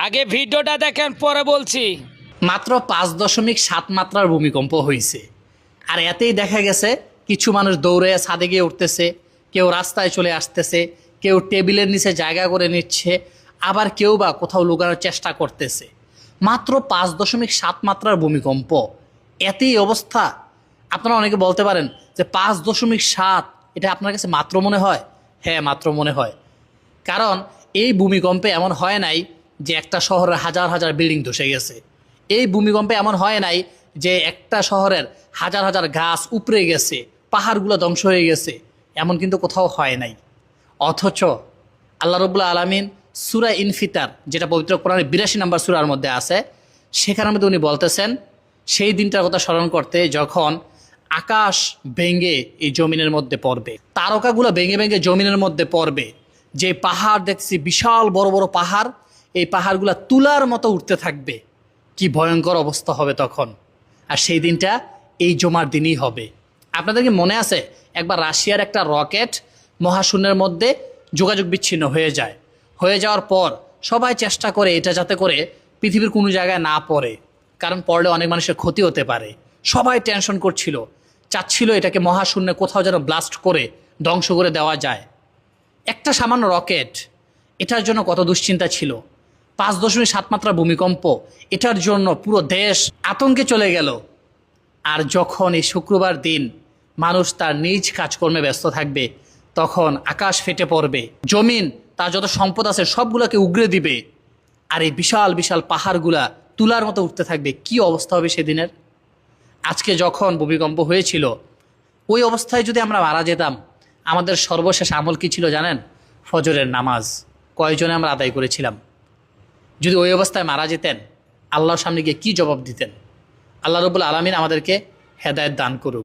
আগে ভিডিওটা দেখেন পরে বলছি। মাত্র 5.7 মাত্রার ভূমিকম্প হয়েছে, আর এতেই দেখা গেছে কিছু মানুষ দৌড়ে ছাদে গিয়ে উঠতেছে, কেউ রাস্তায় চলে আসতেছে, কেউ টেবিলের নিচে জায়গা করে নিচ্ছে, আবার কেউ বা কোথাও লুকানোর চেষ্টা করতেছে। মাত্র 5.7 মাত্রার ভূমিকম্প, এতেই অবস্থা। আপনারা অনেকে বলতে পারেন যে 5.7 এটা আপনার কাছে মাত্র মনে হয়। হ্যাঁ, মাত্র মনে হয়, কারণ এই ভূমিকম্পে এমন হয় নাই যে একটা শহরের হাজার হাজার বিল্ডিং ধসে গেছে। এই ভূমিকম্পে এমন হয় নাই যে একটা শহরের হাজার হাজার গাছ উপড়ে গেছে, পাহাড়গুলো ধ্বংস হয়ে গেছে, এমন কিন্তু কোথাও হয় নাই। অথচ আল্লাহ রবুল্লা আলমিন সূরা ইনফিতার, যেটা পবিত্র কোরআনের 82 নম্বর সূরার মধ্যে আছে, সেখানের মধ্যে উনি বলতেছেন সেই দিনটার কথা স্মরণ করতে যখন আকাশ ভেঙে এই জমিনের মধ্যে পড়বে, তারকাগুলো ভেঙে ভেঙে জমিনের মধ্যে পড়বে, যে পাহাড় দেখছি বিশাল বড় বড় পাহাড়, এই পাহাড়গুলো তুলার মতো উঠতে থাকবে। কি ভয়ঙ্কর অবস্থা হবে তখন। আর সেই দিনটা এই জমার দিনই হবে। আপনাদের কি মনে আছে একবার রাশিয়ার একটা রকেট মহাশূন্যের মধ্যে যোগাযোগ বিচ্ছিন্ন হয়ে যাওয়ার পর সবাই চেষ্টা করে এটা যাতে করে পৃথিবীর কোনো জায়গায় না পড়ে, কারণ পড়লে অনেক মানুষের ক্ষতি হতে পারে। সবাই টেনশন করছিল, চাচ্ছিল এটাকে মহাশূন্যে কোথাও যেন ব্লাস্ট করে ধ্বংস করে দেওয়া যায়। একটা সামান্য রকেট, এটার জন্য কত দুশ্চিন্তা ছিল। 5.7 মাত্রা ভূমিকম্প, এটার জন্য পুরো দেশ আতঙ্কে চলে গেল। আর যখন এই শুক্রবার দিন মানুষ তার নিজ কাজকর্মে ব্যস্ত থাকবে, তখন আকাশ ফেটে পড়বে, জমিন তার যত সম্পদ আছে সবগুলোকে উগড়ে দিবে, আর এই বিশাল বিশাল পাহাড়গুলা তুলার মতো উঠতে থাকবে। কি অবস্থা হবে সেদিনের। আজকে যখন ভূমিকম্প হয়েছিল, ওই অবস্থায় যদি আমরা মারা যেতাম, আমাদের সর্বশেষ আমল কী ছিল জানেন? ফজরের নামাজ কয়জনে আমরা আদায় করেছিলাম? যদি ওই অবস্থায় মারা যেতেন, আল্লাহর সামনে গিয়ে কী জবাব দিতেন? আল্লাহ রব্বুল আলামিন আমাদেরকে হেদায়েত দান করুক।